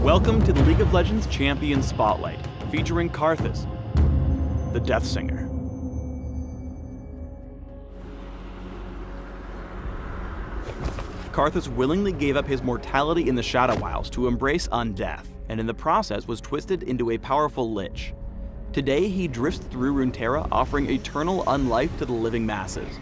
Welcome to the League of Legends Champion Spotlight, featuring Karthus, the Death Singer. Karthus willingly gave up his mortality in the Shadow Isles to embrace undeath, and in the process was twisted into a powerful lich. Today he drifts through Runeterra, offering eternal unlife to the living masses.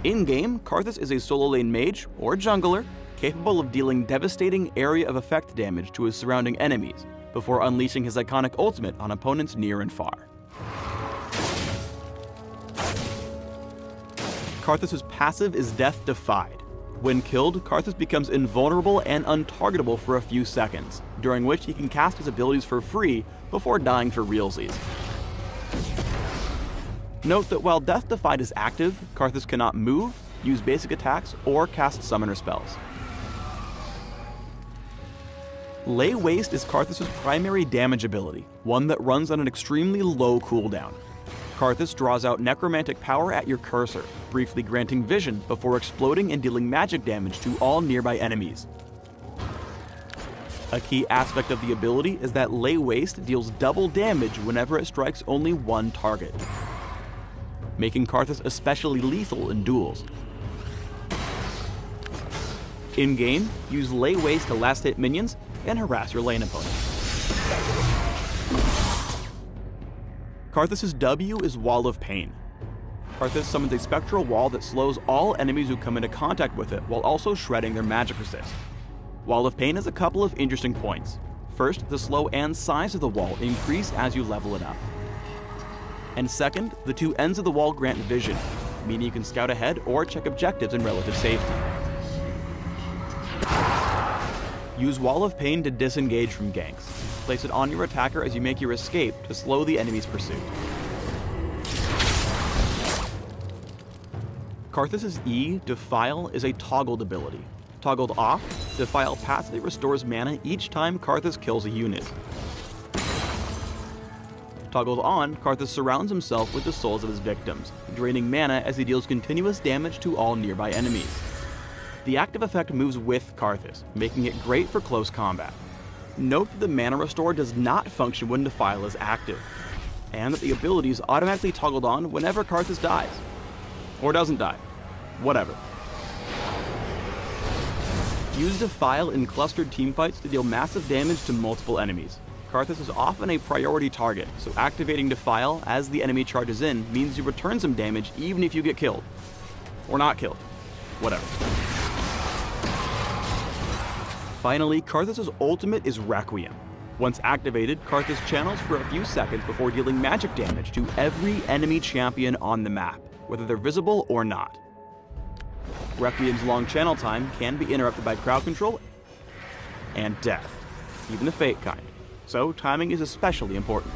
In-game, Karthus is a solo lane mage, or jungler, capable of dealing devastating area of effect damage to his surrounding enemies, before unleashing his iconic ultimate on opponents near and far. Karthus' passive is Death Defied. When killed, Karthus becomes invulnerable and untargetable for a few seconds, during which he can cast his abilities for free before dying for realsies. Note that while Death Defied is active, Karthus cannot move, use basic attacks, or cast summoner spells. Lay Waste is Karthus' primary damage ability, one that runs on an extremely low cooldown. Karthus draws out necromantic power at your cursor, briefly granting vision before exploding and dealing magic damage to all nearby enemies. A key aspect of the ability is that Lay Waste deals double damage whenever it strikes only one target, making Karthus especially lethal in duels. In-game, use Lay Waste to last hit minions and harass your lane opponent. Karthus' W is Wall of Pain. Karthus summons a spectral wall that slows all enemies who come into contact with it while also shredding their magic resist. Wall of Pain has a couple of interesting points. First, the slow and size of the wall increase as you level it up. And second, the two ends of the wall grant vision, meaning you can scout ahead or check objectives in relative safety. Use Wall of Pain to disengage from ganks. Place it on your attacker as you make your escape to slow the enemy's pursuit. Karthus' E, Defile, is a toggled ability. Toggled off, Defile passively restores mana each time Karthus kills a unit. Toggled on, Karthus surrounds himself with the souls of his victims, draining mana as he deals continuous damage to all nearby enemies. The active effect moves with Karthus, making it great for close combat. Note that the mana restore does not function when Defile is active, and that the ability is automatically toggled on whenever Karthus dies. Or doesn't die. Whatever. Use Defile in clustered teamfights to deal massive damage to multiple enemies. Karthus is often a priority target, so activating Defile as the enemy charges in means you return some damage even if you get killed. Or not killed. Whatever. Finally, Karthus' ultimate is Requiem. Once activated, Karthus channels for a few seconds before dealing magic damage to every enemy champion on the map, whether they're visible or not. Requiem's long channel time can be interrupted by crowd control and death, even the fake kind, so timing is especially important.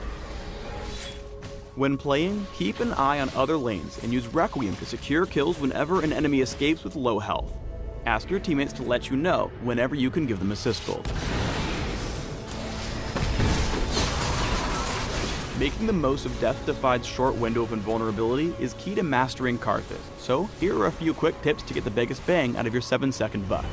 When playing, keep an eye on other lanes and use Requiem to secure kills whenever an enemy escapes with low health. Ask your teammates to let you know whenever you can give them assist gold. Making the most of Death Defied's short window of invulnerability is key to mastering Karthus, so here are a few quick tips to get the biggest bang out of your 7-second buck.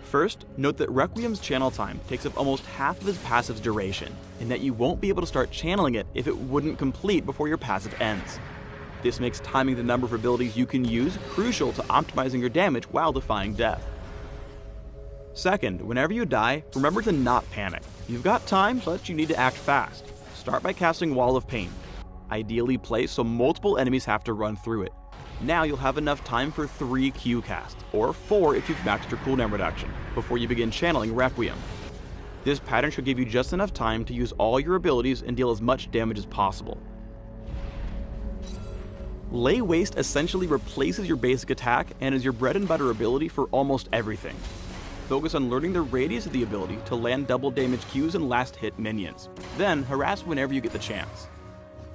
First, note that Requiem's channel time takes up almost half of his passive's duration, and that you won't be able to start channeling it if it wouldn't complete before your passive ends. This makes timing the number of abilities you can use crucial to optimizing your damage while defying death. Second, whenever you die, remember to not panic. You've got time, but you need to act fast. Start by casting Wall of Pain. Ideally placed so multiple enemies have to run through it. Now you'll have enough time for 3 Q casts, or 4 if you've maxed your cooldown reduction, before you begin channeling Requiem. This pattern should give you just enough time to use all your abilities and deal as much damage as possible. Lay Waste essentially replaces your basic attack and is your bread and butter ability for almost everything. Focus on learning the radius of the ability to land double damage Qs and last hit minions. Then harass whenever you get the chance.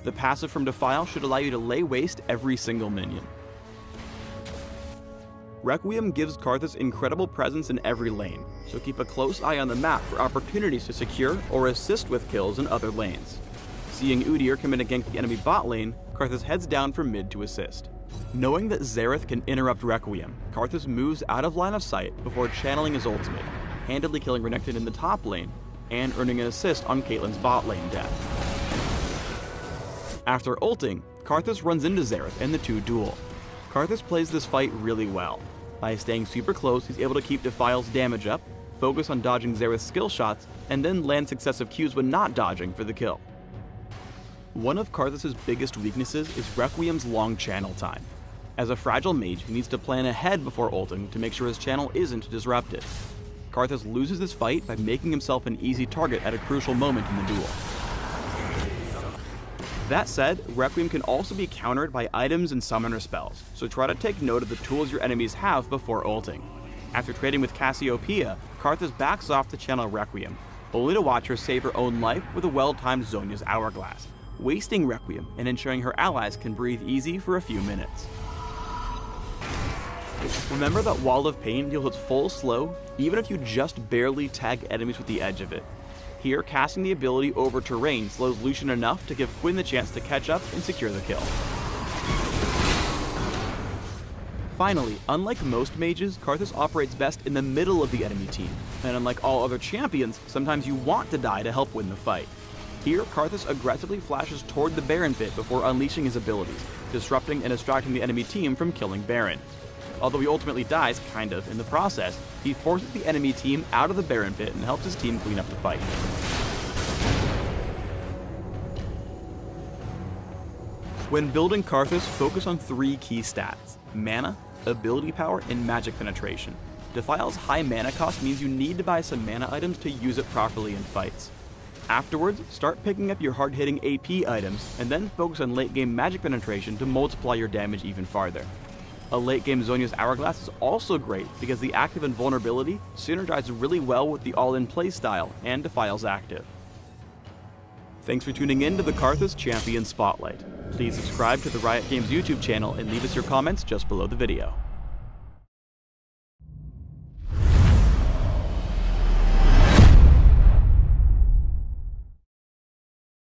The passive from Defile should allow you to Lay Waste every single minion. Requiem gives Karthus incredible presence in every lane, so keep a close eye on the map for opportunities to secure or assist with kills in other lanes. Seeing Udyr come in to gank the enemy bot lane, Karthus heads down from mid to assist. Knowing that Xerath can interrupt Requiem, Karthus moves out of line of sight before channeling his ultimate, handily killing Renekton in the top lane, and earning an assist on Caitlyn's bot lane death. After ulting, Karthus runs into Xerath and the two duel. Karthus plays this fight really well. By staying super close, he's able to keep Defile's damage up, focus on dodging Xerath's skill shots, and then land successive Qs when not dodging for the kill. One of Karthus' biggest weaknesses is Requiem's long channel time. As a fragile mage, he needs to plan ahead before ulting to make sure his channel isn't disrupted. Karthus loses this fight by making himself an easy target at a crucial moment in the duel. That said, Requiem can also be countered by items and summoner spells, so try to take note of the tools your enemies have before ulting. After trading with Cassiopeia, Karthus backs off to channel Requiem, only to watch her save her own life with a well-timed Zhonya's Hourglass, wasting Requiem and ensuring her allies can breathe easy for a few minutes. Remember that Wall of Pain deals its full slow, even if you just barely tag enemies with the edge of it. Here, casting the ability over terrain slows Lucian enough to give Quinn the chance to catch up and secure the kill. Finally, unlike most mages, Karthus operates best in the middle of the enemy team, and unlike all other champions, sometimes you want to die to help win the fight. Here, Karthus aggressively flashes toward the Baron pit before unleashing his abilities, disrupting and distracting the enemy team from killing Baron. Although he ultimately dies, kind of, in the process, he forces the enemy team out of the Baron pit and helps his team clean up the fight. When building Karthus, focus on 3 key stats: mana, ability power, and magic penetration. Defile's high mana cost means you need to buy some mana items to use it properly in fights. Afterwards, start picking up your hard-hitting AP items, and then focus on late-game magic penetration to multiply your damage even farther. A late-game Zhonya's Hourglass is also great because the active invulnerability synergizes really well with the all-in playstyle and Defile's active. Thanks for tuning in to the Karthus Champion Spotlight. Please subscribe to the Riot Games YouTube channel and leave us your comments just below the video.